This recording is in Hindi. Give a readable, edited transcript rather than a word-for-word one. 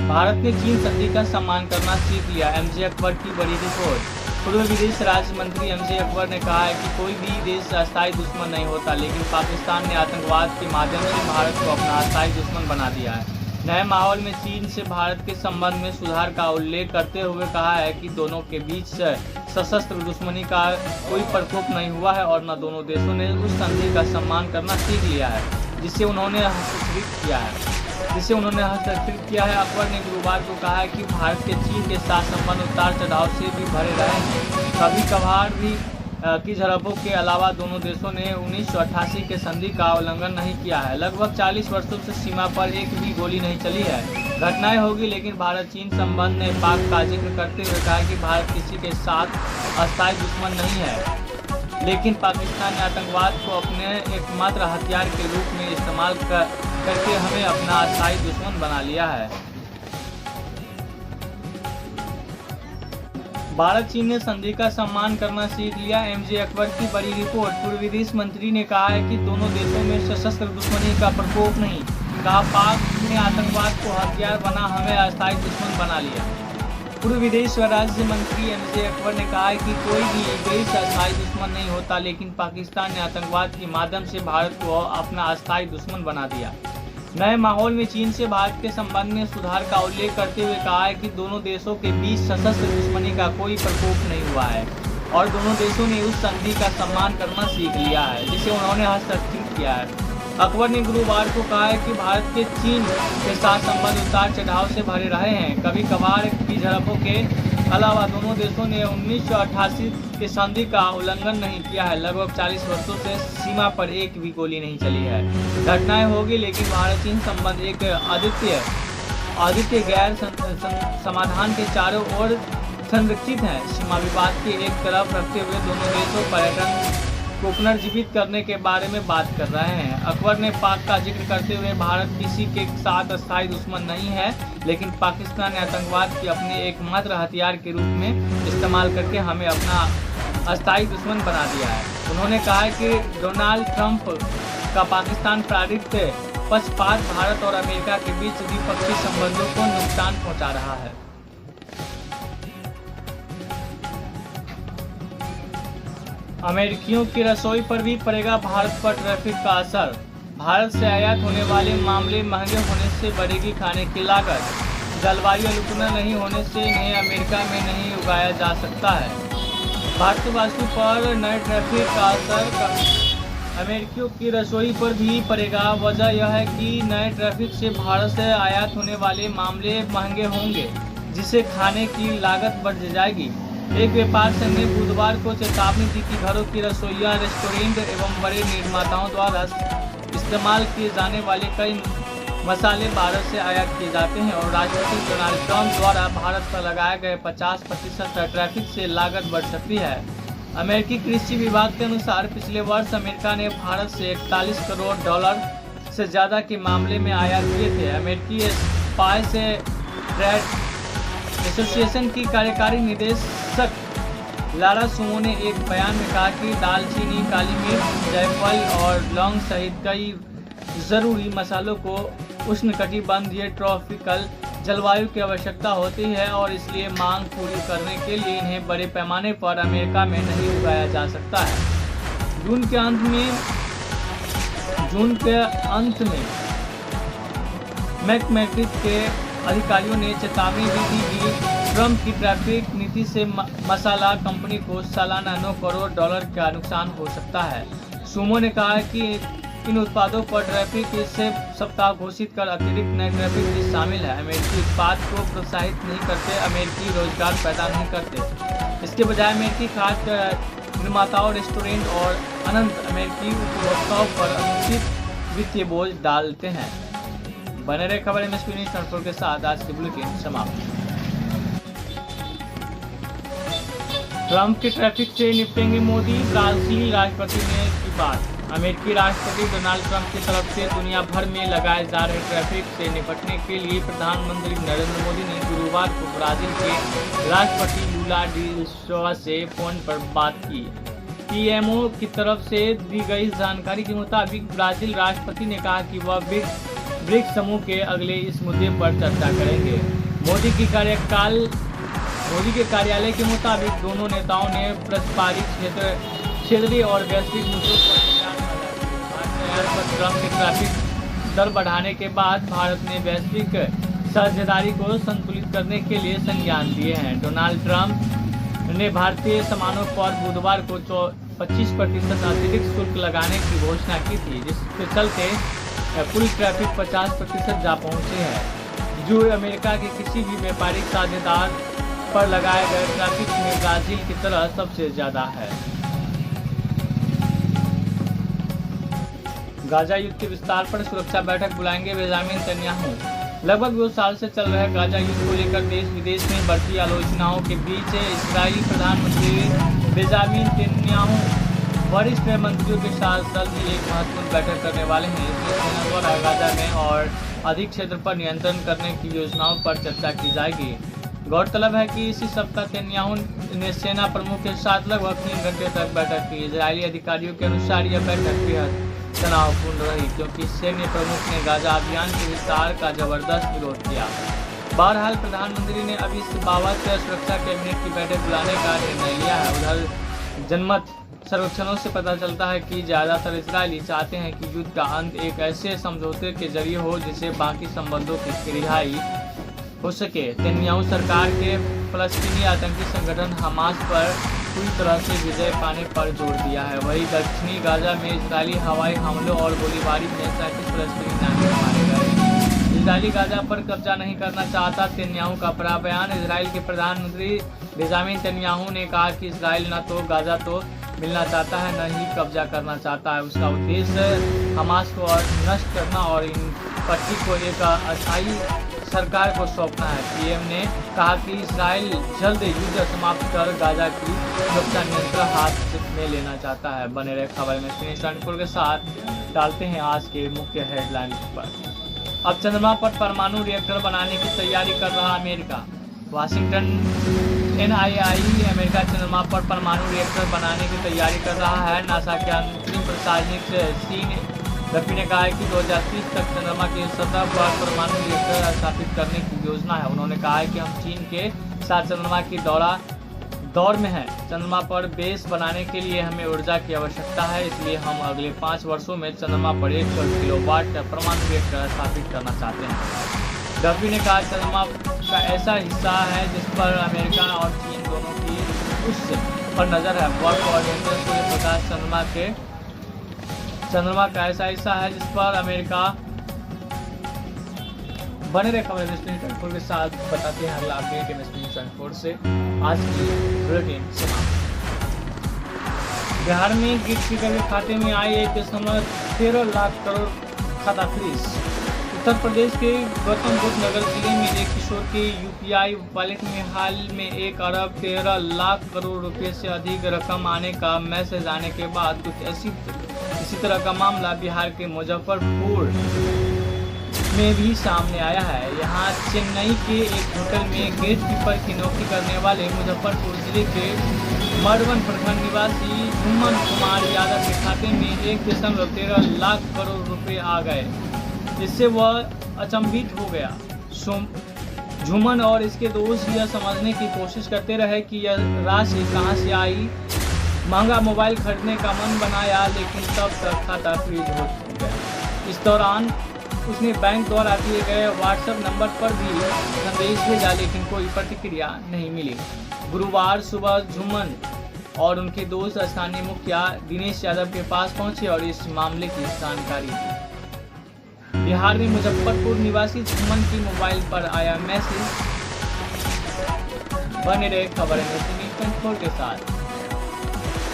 भारत ने चीन संधि का सम्मान करना सीख लिया, एमजे अकबर की बड़ी रिपोर्ट। पूर्व विदेश राज्य मंत्री एमजे अकबर ने कहा है कि कोई भी देश अस्थायी दुश्मन नहीं होता, लेकिन पाकिस्तान ने आतंकवाद के माध्यम से भारत को अपना अस्थायी दुश्मन बना दिया है। नए माहौल में चीन से भारत के संबंध में सुधार का उल्लेख करते हुए कहा है कि दोनों के बीच सशस्त्र दुश्मनी का कोई प्रकोप नहीं हुआ है और न दोनों देशों ने उस संधि का सम्मान करना सीख लिया है जिसे उन्होंने हस्तक्षेप किया है। अकबर ने गुरुवार को कहा है कि भारत के चीन के साथ संबंध उतार चढ़ाव से भी भरे रहे हैं। कभी कभार भी की झड़पों के अलावा दोनों देशों ने 1988 के संधि का उल्लंघन नहीं किया है। लगभग 40 वर्षों से सीमा पर एक भी गोली नहीं चली है। घटनाएं होगी, लेकिन भारत चीन संबंध ने पाक का जिक्र करते हुए कहा कि भारत किसी के साथ अस्थायी दुश्मन नहीं है, लेकिन पाकिस्तान ने आतंकवाद को अपने एकमात्र हथियार के रूप में इस्तेमाल करके हमें अपना अस्थायी दुश्मन बना लिया है। भारत चीन ने संधि का सम्मान करना सीख लिया, एमजे अकबर की बड़ी रिपोर्ट। पूर्व विदेश मंत्री ने कहा है कि दोनों देशों में सशस्त्र दुश्मनी का प्रकोप नहीं। कहा, पाक ने आतंकवाद को हथियार बना हमें अस्थायी दुश्मन बना लिया। पूर्व विदेश राज्य मंत्री एमजे अकबर ने कहा है कि कोई भी देश अस्थायी दुश्मन नहीं होता, लेकिन पाकिस्तान ने आतंकवाद के माध्यम से भारत को अपना अस्थायी दुश्मन बना दिया। नए माहौल में चीन से भारत के संबंध में सुधार का उल्लेख करते हुए कहा है कि दोनों देशों के बीच सशस्त्र दुश्मनी का कोई प्रकोप नहीं हुआ है और दोनों देशों ने उस संधि का सम्मान करना सीख लिया है जिसे उन्होंने हस्तक्षेप किया है। अकबर ने गुरुवार को कहा है कि भारत के चीन के साथ संबंध उतार चढ़ाव से भरे रहे हैं। कभी कभार की झड़पों के अलावा दोनों देशों ने 1988 के संधि का उल्लंघन नहीं किया है। लगभग 40 वर्षों से सीमा पर एक भी गोली नहीं चली है। घटनाएं होगी, लेकिन भारत चीन संबंध एक अद्वितीय गैर समाधान के चारों ओर संरक्षित है। सीमा विवाद के एक तरफ रखते हुए दोनों देशों पर्यटन को पुनर्जीवित करने के बारे में बात कर रहे हैं। अकबर ने पाक का जिक्र करते हुए भारत किसी के साथ अस्थायी दुश्मन नहीं है, लेकिन पाकिस्तान ने आतंकवाद के अपने एकमात्र हथियार के रूप में इस्तेमाल करके हमें अपना अस्थायी दुश्मन बना दिया है। उन्होंने कहा कि डोनाल्ड ट्रंप का पाकिस्तान प्रेरित पक्षपात भारत और अमेरिका के बीच द्विपक्षीय संबंधों को नुकसान पहुंचा रहा है। अमेरिकियों की रसोई पर भी पड़ेगा भारत पर ट्रैफिक का असर। भारत से आयात होने वाले मामले महंगे होने से बढ़ेगी खाने की लागत। जलवायु अनुकूल नहीं होने से इन्हें अमेरिका में नहीं उगाया जा सकता है। भारतीय वस्तु पर नए ट्रैफिक का असर अमेरिकियों की रसोई पर भी पड़ेगा। वजह यह है कि नए ट्रैफिक से भारत से आयात होने वाले मामले महंगे होंगे, जिससे खाने की लागत बढ़ जाएगी। एक व्यापार संघ ने बुधवार को चेतावनी दी कि घरों की रसोइयां, रेस्टोरेंट एवं बड़े निर्माताओं द्वारा इस्तेमाल किए जाने वाले कई मसाले भारत से आयात किए जाते हैं और राष्ट्रपति डोनाल्ड ट्रंप द्वारा भारत पर लगाए गए 50% टैरिफ से लागत बढ़ सकती है। अमेरिकी कृषि विभाग के अनुसार पिछले वर्ष अमेरिका ने भारत से $41 करोड़ से ज़्यादा के मामले में आयात किए थे। अमेरिकी स्पाइस ट्रेड एसोसिएशन की कार्यकारी निदेशक लारा सुमो ने एक बयान में कहा कि दालचीनी, काली मिर्च, जायफल और लौंग सहित कई ज़रूरी मसालों को उष्णकटिबंधीय ट्रॉपिकल जलवायु की आवश्यकता होती है और इसलिए मांग पूरी करने के लिए इन्हें बड़े पैमाने पर अमेरिका में नहीं उगाया जा सकता है। जून के अंत में मैकमेक्रिक के अधिकारियों ने चेतावनी दी थी कि ट्रंप की ट्रैफिक नीति से मसाला कंपनी को सालाना $9 करोड़ का नुकसान हो सकता है। सुमो ने कहा कि इन उत्पादों पर ट्रैफिक इस सप्ताह घोषित कर अतिरिक्त नए ट्रैफिक भी शामिल है। अमेरिकी उत्पाद को प्रोत्साहित नहीं करते, अमेरिकी रोजगार पैदा नहीं करते। इसके बजाय अमेरिकी खाद्य निर्माताओं, रेस्टोरेंट और अनंत अमेरिकी उपभोक्ताओं पर अनुचित वित्तीय बोझ डालते हैं। बने रहे खबर MSP न्यूज़ 24 के साथ। आज के बुलेटिन समाप्त। ट्रंप के ट्रैफिक से निपटेंगे मोदी, ब्राजील राष्ट्रपति ने की बात। अमेरिकी राष्ट्रपति डोनाल्ड ट्रंप की तरफ से दुनिया भर में लगाए जा रहे ट्रैफिक से निपटने के लिए प्रधानमंत्री नरेंद्र मोदी ने गुरुवार को ब्राजील के राष्ट्रपति लूला डी सिल्वा से फोन पर बात की। PMO की तरफ से दी गई जानकारी के मुताबिक ब्राजील राष्ट्रपति ने कहा कि वह ब्रिक्स समूह के अगले इस मुद्दे पर चर्चा करेंगे। मोदी के कार्यालय के मुताबिक दोनों नेताओं ने पारस्परिक क्षेत्रीय और वैश्विक मुद्दों पर ट्रंप के ट्रैफिक दर बढ़ाने के बाद भारत ने वैश्विक साझेदारी को संतुलित करने के लिए संज्ञान दिए हैं। डोनाल्ड ट्रंप ने भारतीय सामानों पर बुधवार को 25% अतिरिक्त शुल्क लगाने की घोषणा की थी, जिसके चलते कुल ट्रैफिक 50% जा पहुंचे है, जो अमेरिका के किसी भी व्यापारिक साझेदार पर लगाए गए ट्रैफिक में ब्राजील की तरह सबसे ज्यादा है। गाजा युद्ध के विस्तार पर सुरक्षा बैठक बुलाएंगे बेंजामिन नेतन्याहू। लगभग 2 साल से चल रहे गाजा युद्ध को लेकर देश विदेश में बढ़ती आलोचनाओं के बीच इस्राएली प्रधानमंत्री बेंजामिन नेतन्याहू वरिष्ठ मंत्रियों के साथ जल्द ही एक महत्वपूर्ण बैठक करने वाले हैं। इसमें सेना द्वारा गाजा में और अधिक क्षेत्र पर नियंत्रण करने की योजनाओं पर चर्चा की जाएगी। गौरतलब है कि इसी सप्ताह नेतन्याहू ने सेना प्रमुख के साथ लगभग 3 घंटे तक बैठक की। इजरायली अधिकारियों के अनुसार यह बैठक बेहद तनावपूर्ण रही, क्योंकि सैन्य प्रमुख ने गाजा अभियान के विस्तार का जबरदस्त विरोध किया। बहरहाल प्रधानमंत्री ने अभी इस बाबत सुरक्षा कैबिनेट की बैठक बुलाने का निर्णय लिया है। उधर जनमत सर्वेक्षणों से पता चलता है कि ज्यादातर इजरायली चाहते हैं कि युद्ध का अंत एक ऐसे समझौते के जरिए हो जिससे बाकी संबंधों की रिहाई हो सके। नेतन्याहू सरकार के फलस्तीनी आतंकी संगठन हमास पर पूरी तरह से विजय पाने पर जोर दिया है। वहीं दक्षिणी गाजा में इजरायली हवाई हमलों और गोलीबारी में 37 फलस्तीनी नागरिक मारे गए। इजरायली गाजा पर कब्जा नहीं करना चाहता, नेतन्याहू का बड़ा बयान। इजराइल के प्रधानमंत्री बेंजामिन नेतन्याहू ने कहा कि इजराइल न तो गाजा तो मिलना चाहता है, न ही कब्जा करना चाहता है। उसका उद्देश्य हमास को और नष्ट करना और इन पट्टी को एक अस्थायी सरकार को सौंपना है। पीएम ने कहा कि इजराइल जल्द युद्ध समाप्त कर गाजा की सुरक्षा नियंत्रण हाथ में लेना चाहता है। बने रहे खबर में फिनिश के साथ डालते हैं आज के मुख्य हेडलाइन पर। अब चंद्रमा पर परमाणु रिएक्टर बनाने की तैयारी कर रहा अमेरिका। वाशिंगटन NII अमेरिका चंद्रमा पर परमाणु रिएक्टर बनाने की तैयारी कर रहा है। नासा के अंतरिम प्रशासनिक सीन रफी ने कहा है कि 2030 तक चंद्रमा की सतह पर परमाणु रिएक्टर स्थापित करने की योजना है। उन्होंने कहा है कि हम चीन के साथ चंद्रमा की दौर में हैं। चंद्रमा पर बेस बनाने के लिए हमें ऊर्जा की आवश्यकता है, इसलिए हम अगले 5 वर्षों में चंद्रमा पर 100 किलोवाट का परमाणु रिएक्टर स्थापित करना चाहते हैं। रफी ने कहा चंद्रमा का ऐसा हिस्सा है जिस पर अमेरिका और चीन दोनों की उस पर नजर है। वर्क ओरिएंटेड सूर्य प्रकाश चंद्रमा का ऐसा हिस्सा है जिस पर अमेरिका। बने रहे खबर एमएस24 के साथ बताते हैं अगला अपडेट एमएस24 से। आज की बुलेटिन समाप्त। बिहार में गिफ्ट स्पीकर के खाते में आई 1.13 लाख करोड़ खाता फ्रीज। उत्तर प्रदेश के गौतम बुद्ध नगर जिले में एक किशोर के UPI वॉलेट में हाल में 1 अरब 13 लाख करोड़ रुपए से अधिक रकम आने का मैसेज आने के बाद कुछ इसी तरह का मामला बिहार के मुजफ्फरपुर में भी सामने आया है। यहाँ चेन्नई के एक होटल में गेट कीपर की नौकरी करने वाले मुजफ्फरपुर जिले के मधुबन प्रखंड निवासी झुम्मन कुमार यादव के खाते में 1.13 लाख करोड़ रुपए आ गए, जिससे वह अचंभित हो गया। झुम्मन और इसके दोस्त यह समझने की कोशिश करते रहे कि यह राशि कहां से आई। महंगा मोबाइल खरीदने का मन बनाया, लेकिन तब तक खाता फ्रीज हो गया। इस दौरान उसने बैंक द्वारा दिए गए व्हाट्सएप नंबर पर भी संदेश भेजा, लेकिन कोई प्रतिक्रिया नहीं मिली। गुरुवार सुबह झुम्मन और उनके दोस्त स्थानीय मुखिया दिनेश यादव के पास पहुंचे और इस मामले की जानकारी दी। बिहार में मुजफ्फरपुर निवासी झुम्मन की मोबाइल पर आया मैसेज। बने रहे खबर एमएस24 के साथ।